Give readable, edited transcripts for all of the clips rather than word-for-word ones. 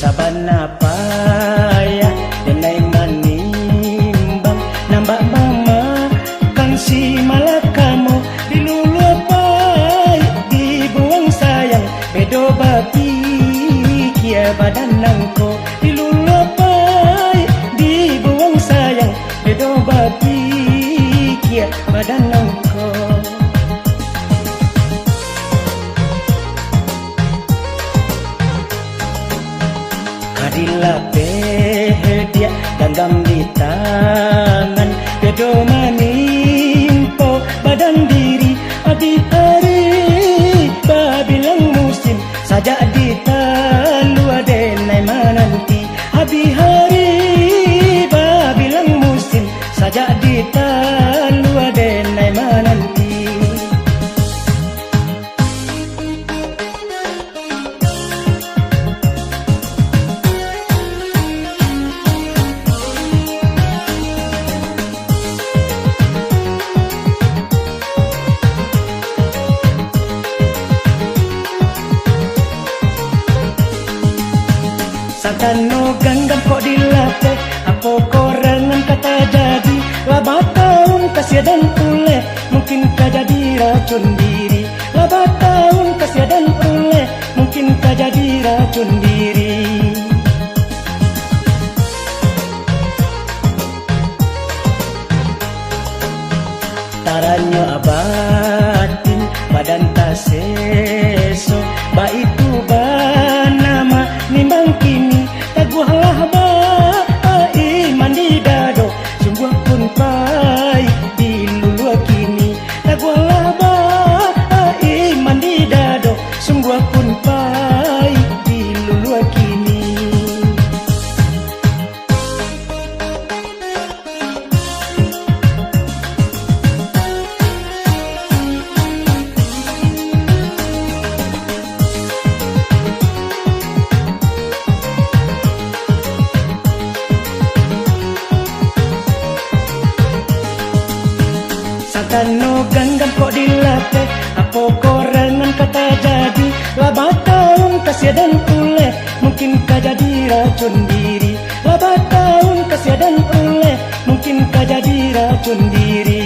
sabana payah denai manimbang nambah mama kan si malakamo dilulupai dibuang sayang bedo babi kia badan nangko dilulupai dibuang sayang bedo babi kia badan nangko. Kadilah dia genggam di tangan bedo manimpo badan diri adi hari babilang musim saja di talu adenai mananti abi hari babilang musim saja di talu adenai mananti. Sakano ganggam kok dilatih apa korangan kata jadi laba tahun kasih dan ule mungkin kah jadi racun diri laba tahun kasih dan ule mungkin kah jadi racun diri. Taranyo abatin badan taseso ba itu banama nimbang kini taguhalah ba iman di dado sungguh pun pai di lulu kini taguhalah ba iman di dado sungguh pun pai di lulu kini. Sakano ganggam kok dilatih apa korangan kata jadi laba tahun kasih dan ule mungkin kah jadi racun diri laba tahun kasih dan ule mungkin kah jadi racun diri.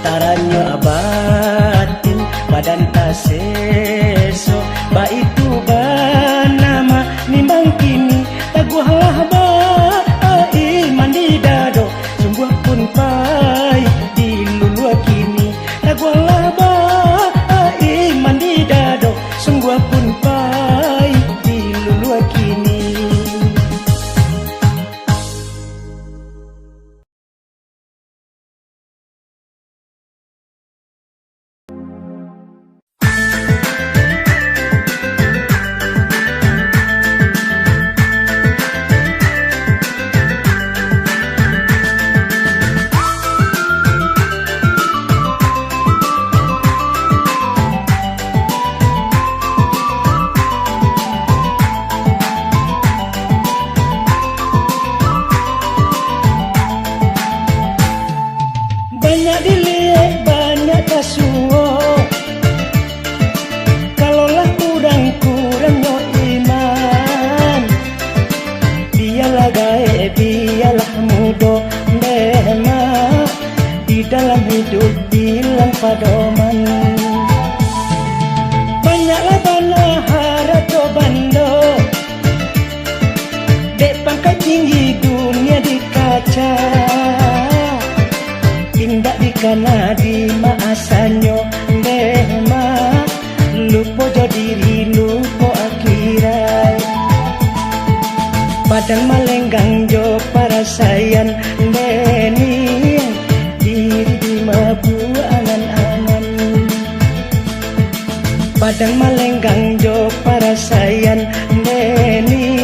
Taranyo abatin badan taseso ba itu banama nimbang kini taguhalah ba iman di dado sungguh pun pai di lulu kini taguhalah ba iman di dado sungguh pun pai di lulu kini. Banyak dilihat banyak kasuo kalaulah kurang no iman biarlah gae biarlah mudo mema di dalam hidup bilang padoman banyaklah bana harato bando dek pangkat tinggi dunia di kaca indak dikana di maasanyo dema lupo jo diri lupo akhirat padang malenggang jo para sayan deni diri di mabu angan-angan padang malenggang jo para sayan deni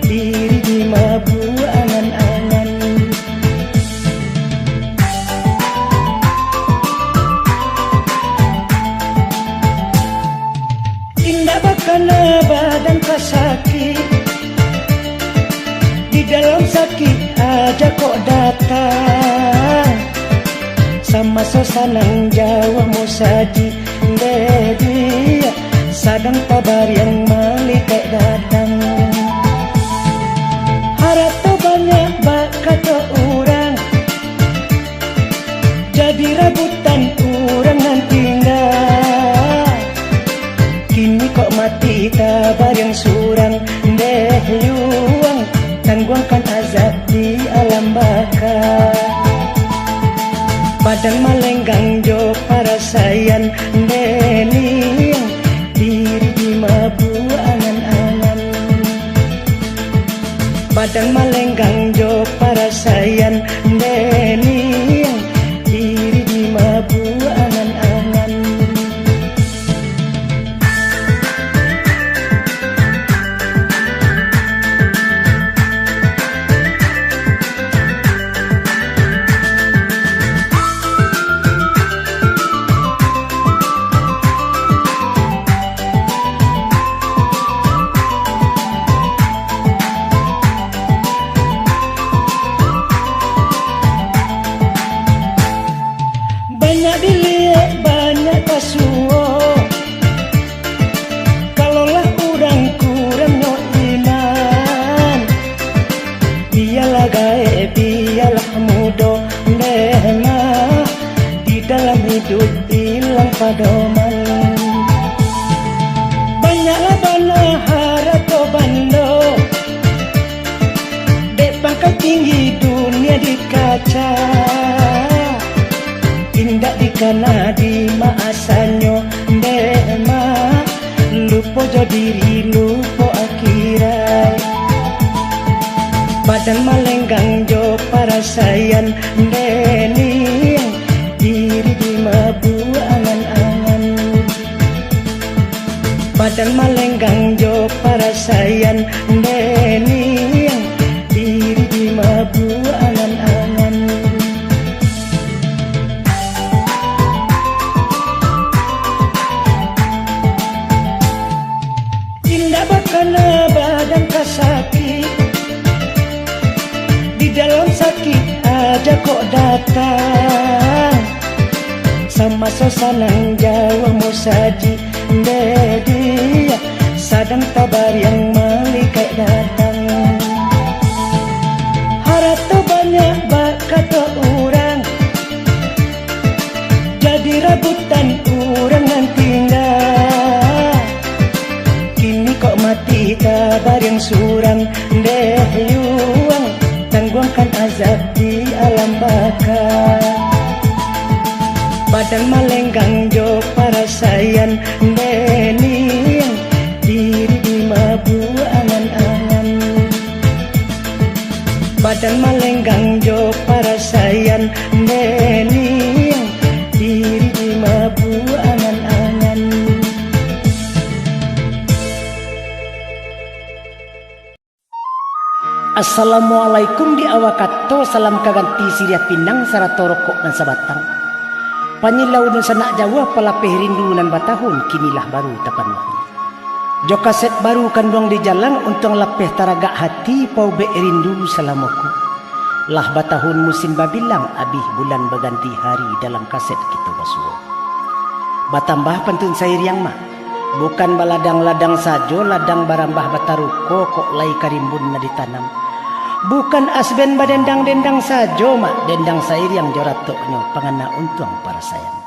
diri di mabu angan-angan. Karena badan kau sakit, di dalam sakit aja kok datang sama sama sosanang Jawa musaji dia sadang tabar yang malikai datang harap to banyak bakato orang jadi rabutan orang nanti kini kok mati tabar yang surang deh yuang tangguangkan azab di alam baka badan malenggang jo para sayan deni diri di mabu angan-angan badan malenggang jo para sayan deni diri di mabu angan-angan banyak dilihat banyak pasuo kalaulah urang kurang no iman biarlah gae biarlah mudo nema di dalam hidup hilang padoman banyaklah bana harato bando dek pangkat tinggi dunia di kaca indak dikana di maasanyo dema lupo jo diri lupo akhirat badan malenggang jo para sayan deni diri di mabu angan-angan badan malenggang jo para sayan deni diri di mabu angan-angan bakana badan kasakit di dalam sakit aja kok datang sama sosanang Jawa musaji dia sadang tabar yang malikai datang harap to banyak bakato orang jadi rabutan orang nanti kini kok mati kabar yang surang deh yuang tangguangkan azab di alam baka badan malenggang jo para sayan deni diri di mabu angan-angan badan malenggang jo para sayan deni diri di mabu angan-angan Assalamualaikum di awakato salam kaganti siriah pinang sarato rokok dan sabatang panyilau dan sanak Jawa palapeh rindu nan batahun kinilah baru tapan wahyu jo kaset baru kandung di jalan untung lapeh taraga hati pau be rindu salamoku lah batahun musim babilang abih bulan berganti hari dalam kaset kita basuo batambah pantun sair yang mah bukan baladang-ladang sajo ladang barambah bataruko kok lai karimbun na ditanam bukan asben badendang-dendang sajo mak dendang sair yang joratoknyo pangana untung para sayang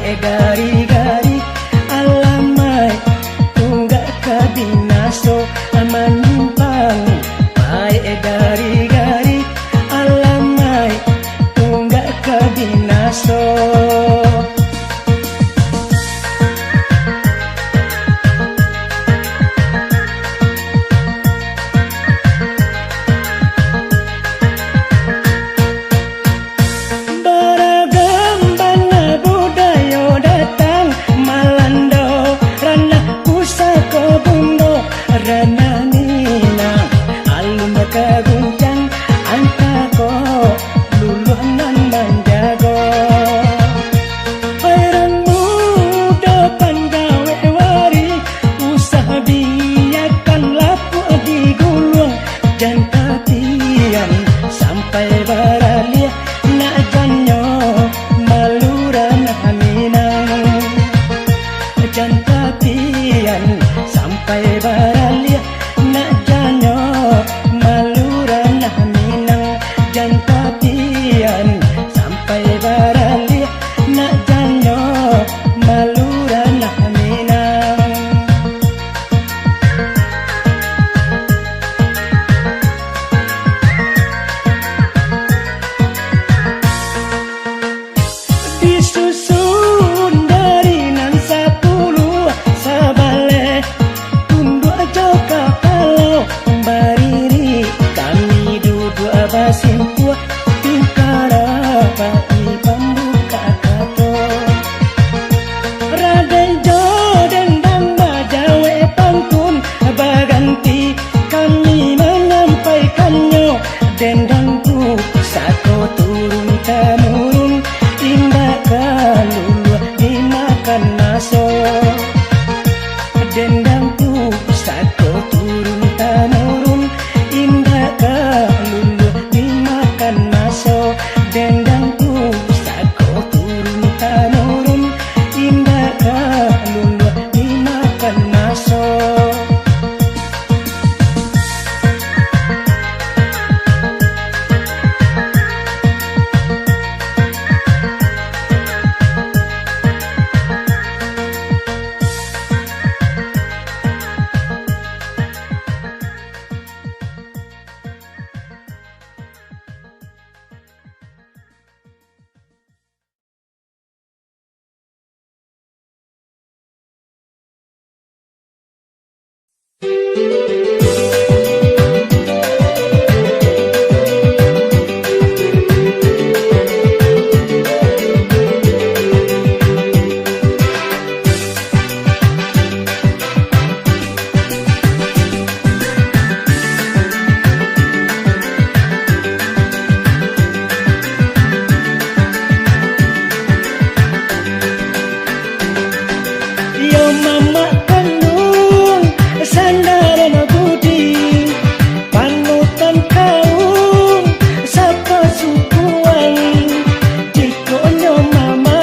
gari-gari alamai tunggak kabinaso manumpang baik gari-gari alamai tunggak kabinaso. Sampai baralia nak janyo maluran haminang jantatian sampai baralia nak janyo maluran haminang jantatian sampai baralia nak janyo maluran haminang. Disusun dari nan 10 sabale tunduk joka kalau bariri kami duduk basimpu tingkara pai pembuka kato raden joden dan bajawe pantun baganti kami menyampaikannya dendangku satu turun temurun tindak kalulu dimakan naso dendangku satu turun temurun tindak kalulu dimakan naso dendangku satu turun temurun tindak kalulu dimakan naso. Yo mama kandung sandaran budi panutan kaum sapa sukuan jikonyo mama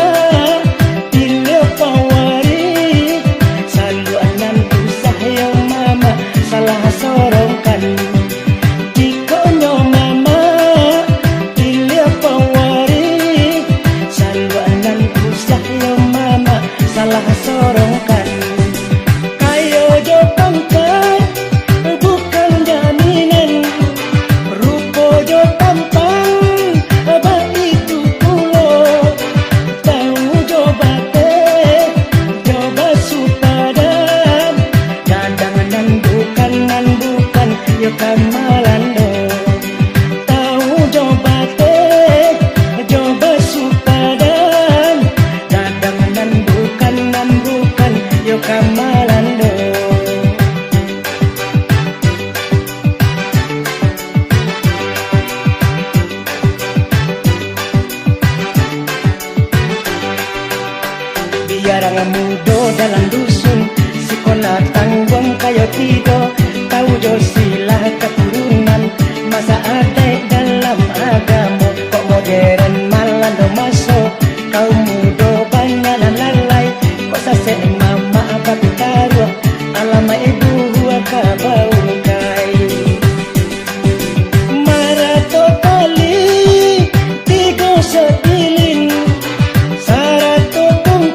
pilih pawari saluanan usah yo mama salah sorongkan jikonyo mama pilih pawari saluanan usah yo mama salah sorongkan kayo jo pangkat bukan jaminan rupo jo tampang abah itu pulo tahu jo bate coba supadam kadang nan bukan yo kamalando tahu jo bate coba supadam kadang nan bukan yo kamalando. Biar mudo dalam dusun sekolah tanggung kayo tido tahu jo sila keturunan masa ada dalam agama kok modern malando masuk kau mudo banyak lalai kok sase mama apa taruh alama ibu kabau kai marato kali tigo sepilin sarato tung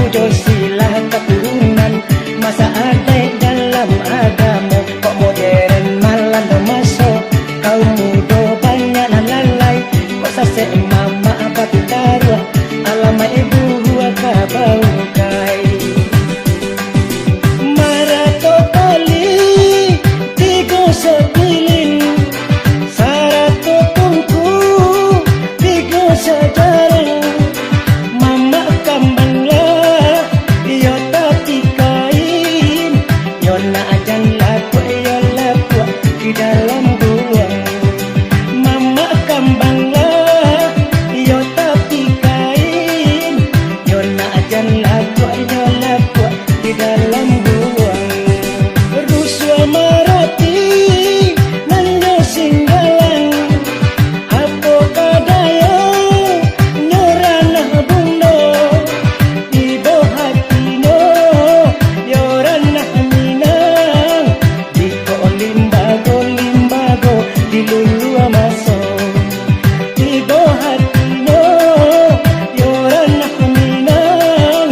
pujo silah keturunan. Masa ada dalam agama, kok modern malah no masuk. Kau muda banyak nan lalai, kok sase mama apa taruh. Alama ibu gua kabau kai. Marato kali tiga sebilin, sarato tungku tiga sejarang. Mama kambanglah yo tapi kain, yo na ajan laku yo laku di dalam buang. Mama kambanglah yo tapi kain, yo na ajan laku yo laku di dalam buang. Ruswa marati nanya singgalan, apa kadaya nyoranah bundo. Ibo hatino yoranah minang, diko limbago limbago dilulu amaso. Ibo hatino yoranah minang,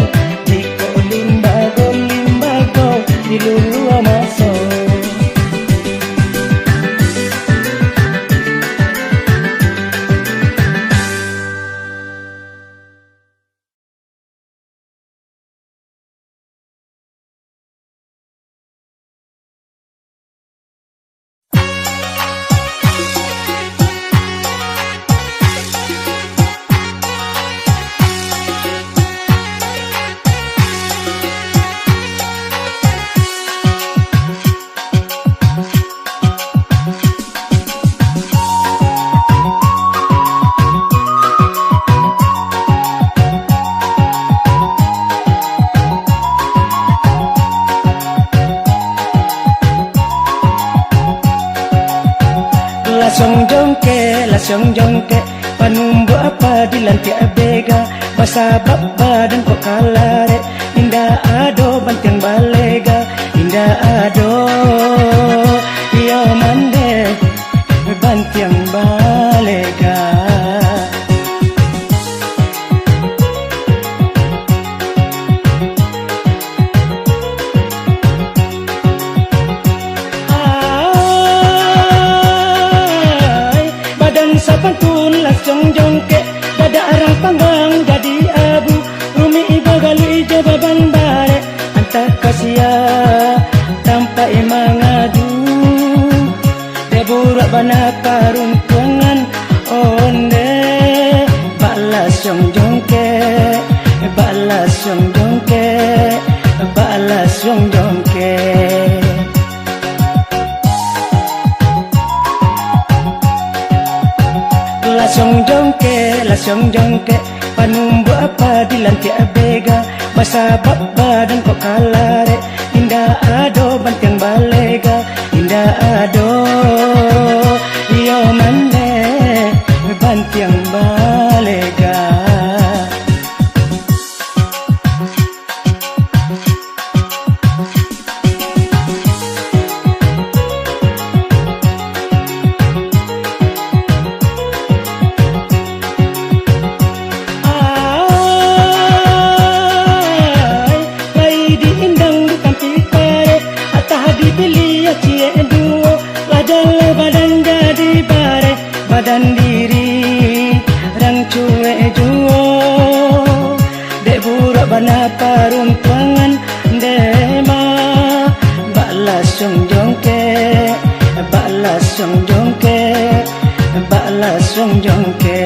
diko limbago limbago dilulu amaso. Langsung jongke, panumbu apa di lantai abega. Basabak badan kok kalare, indah ado bantiang balega. Indah ado, iyo mande bantiang balega. Sapantun langsung jongke, dada arang panggang jadi abu. Rumi ibu gali jawaban bare, antak kasia tanpa mangadu. Deburak bana paruntungan onde, balasong jongke, balasong jongke, balasong jongke. Langsung jongke, panumbu apa di lantai abega. Basabak badan kok kalare, indah ado bantiang balega. Indah ado, iyo mande bantiang balega. Badan diri rang cuek juo, dek burak bana paruntuangan dema. Balasong jongke, balasong jongke, balasong jongke.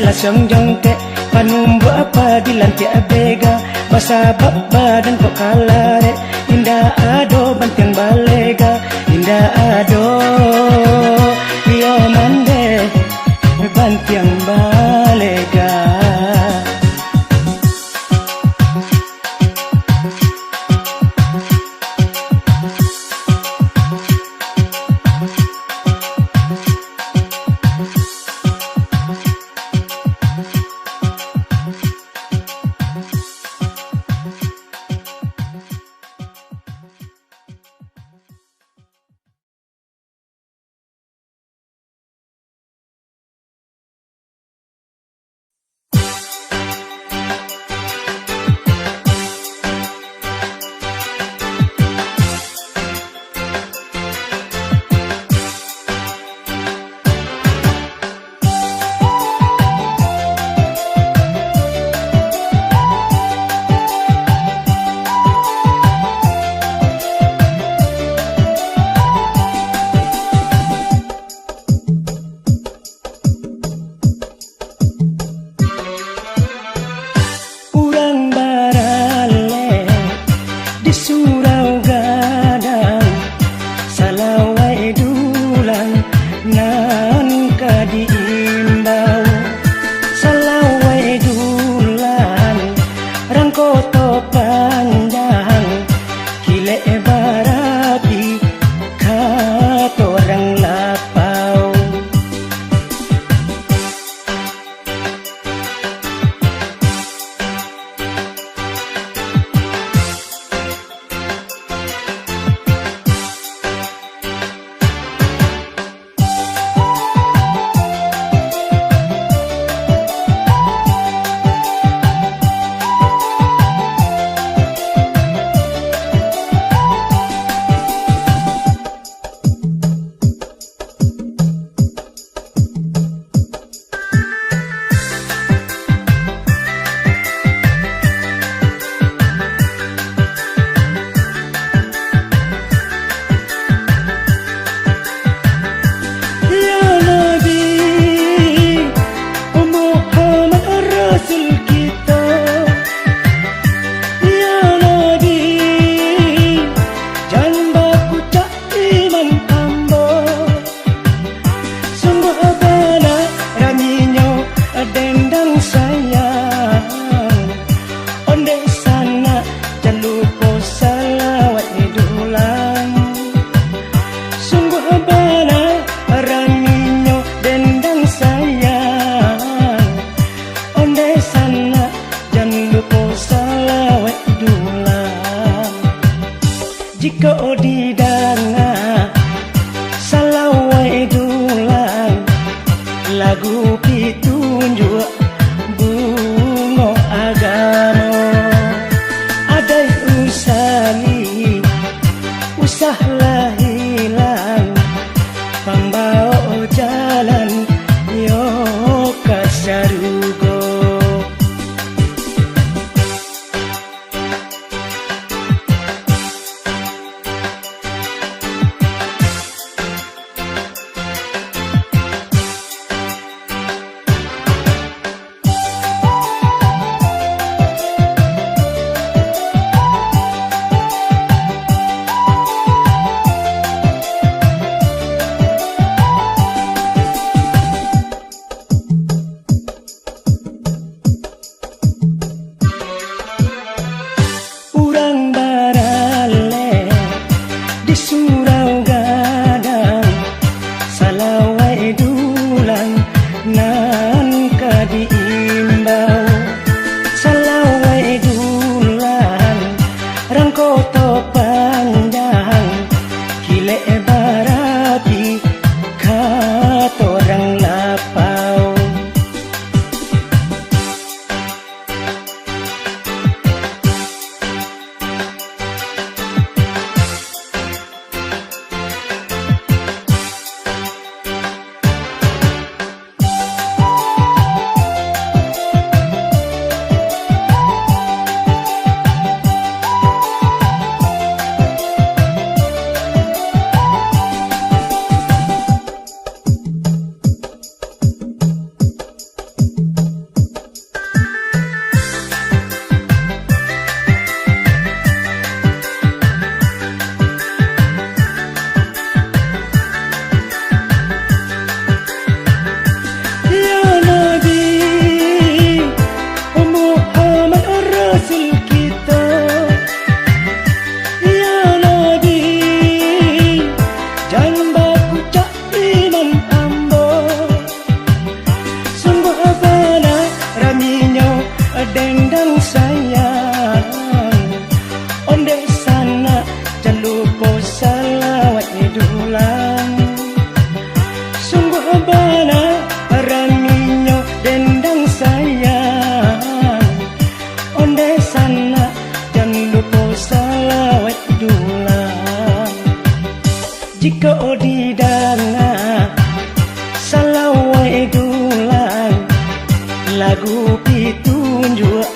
Langsung jongke, panumbu apa di lantai abega. Basabak badan kok kalare, indah ado bantiang balega. Indah ado, iyo mande bantiang balega. dendang sayang, onde sana jalupo salawat dulang. Sungguh bana raminyo dendang sayang, onde sana jalupo salawat dulang. Jika odidanga salawat dulang, lagu pitunjuk bungo agama. Adai usali usahlah hilang, pambawa jalan yo kasarugo. Surau gadang salawai dulang nan kadiimbau, salawai dulang rangkoto panjang kile barapi katorang lapau. Dendang sayang, onde sana jalupo salawat dulang. Sungguh bana raminyo dendang sayang, onde sana jalupo salawat dulang. Jika odidanga salawat dulang, lagu pitunjuk